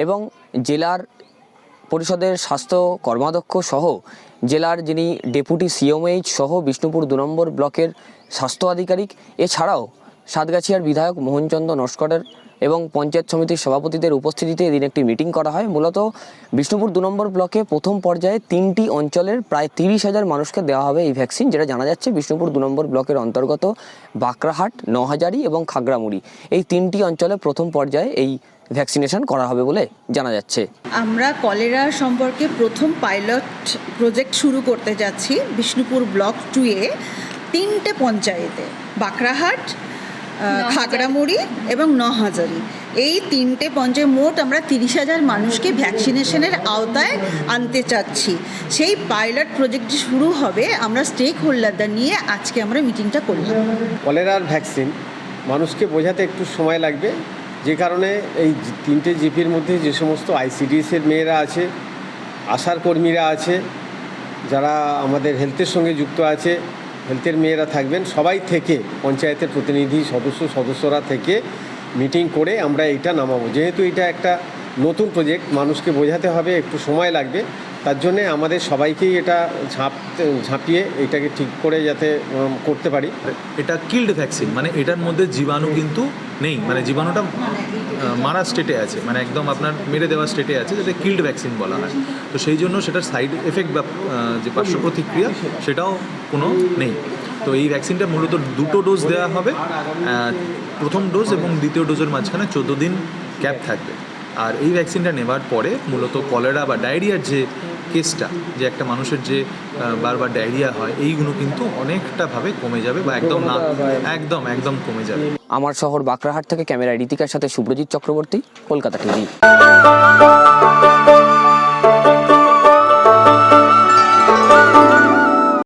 এবং জেলার পরিষদের স্বাস্থ্য কর্মাধ্যক্ষ সহ জেলার যিনি ডেপুটি সিএমএইচ সহ বিষ্ণুপুর 2 নম্বর ব্লকের স্বাস্থ্য আধিকারিক, এছাড়াও সাতগাছিয়ার বিধায়ক মোহনচন্দ্র নস্করের এবং পঞ্চায়েত সমিতির সভাপতিদের উপস্থিতিতে এদিন একটি মিটিং করা হয়। মূলত বিষ্ণুপুর 2 নম্বর ব্লকে প্রথম পর্যায়ে 3টি অঞ্চলের প্রায় 30,000 মানুষকে দেওয়া হবে এই ভ্যাকসিন। যেটা জানা যাচ্ছে বিষ্ণুপুর 2 নম্বর ব্লকের অন্তর্গত বাঁকড়াহাট, নহাজারি এবং খাগড়ামুড়ি, এই 3টি অঞ্চলে প্রথম পর্যায়ে এই ভ্যাকসিনেশন করা হবে বলে জানা যাচ্ছে। আমরা কলেরা সম্পর্কে প্রথম পাইলট প্রজেক্ট শুরু করতে যাচ্ছি বিষ্ণুপুর ব্লক 2-এ 3টে পঞ্চায়েতে, বাঁকড়াহাট, খাগড়ামুড়ি এবং নহাজারি। এই 3টে পঞ্চায়েত মোট আমরা 30,000 মানুষকে ভ্যাকসিনেশনের আওতায় আনতে চাচ্ছি। সেই পাইলট প্রজেক্টটি শুরু হবে। আমরা স্টেক হোল্ডারদের নিয়ে আজকে আমরা মিটিংটা করলাম। কলেরার ভ্যাকসিন মানুষকে বোঝাতে একটু সময় লাগবে, যে কারণে এই 3টে জিপির মধ্যে যে সমস্ত আইসিডিএসের মেয়েরা আছে, আশার কর্মীরা আছে, যারা আমাদের হেলথের সঙ্গে যুক্ত আছে, হেলথের মেয়েরা থাকবেন, সবাই থেকে পঞ্চায়েতের প্রতিনিধি সদস্যরা থেকে মিটিং করে আমরা এইটা নামাবো। যেহেতু এটা একটা নতুন প্রজেক্ট, মানুষকে বোঝাতে হবে, একটু সময় লাগবে। তার জন্যে আমাদের সবাইকেই এটা ঝাঁপিয়ে এটাকে ঠিক করে যাতে করতে পারি। এটা কিল্ড ভ্যাকসিন, মানে এটার মধ্যে জীবাণু কিন্তু নেই, মানে জীবাণুটা মারা স্টেটে আছে, মানে একদম আপনার মেরে দেওয়া স্টেটে আছে, যেটা কিল্ড ভ্যাকসিন বলা হয়। তো সেই জন্য সেটার সাইড এফেক্ট বা যে পার্শ্ব প্রতিক্রিয়া সেটাও কোনো নেই। তো এই ভ্যাকসিনটা মূলত 2টো ডোজ দেওয়া হবে, প্রথম ডোজ এবং দ্বিতীয় ডোজের মাঝখানে 14 দিন গ্যাপ থাকবে। আর এই ভ্যাকসিনটা নেওয়ার পরে মূলত কলেরা বা ডায়রিয়ার যে কেসটা, যে একটা মানুষের যে বারবার ডায়রিয়া হয়, এইগুলো কিন্তু অনেকটাভাবে কমে যাবে বা একদম কমে যাবে। আমার শহর বাঁকড়াহাট থেকে ক্যামেরায় ঋতিকার সাথে সুব্রজিৎ চক্রবর্তী, কলকাতা টিভি।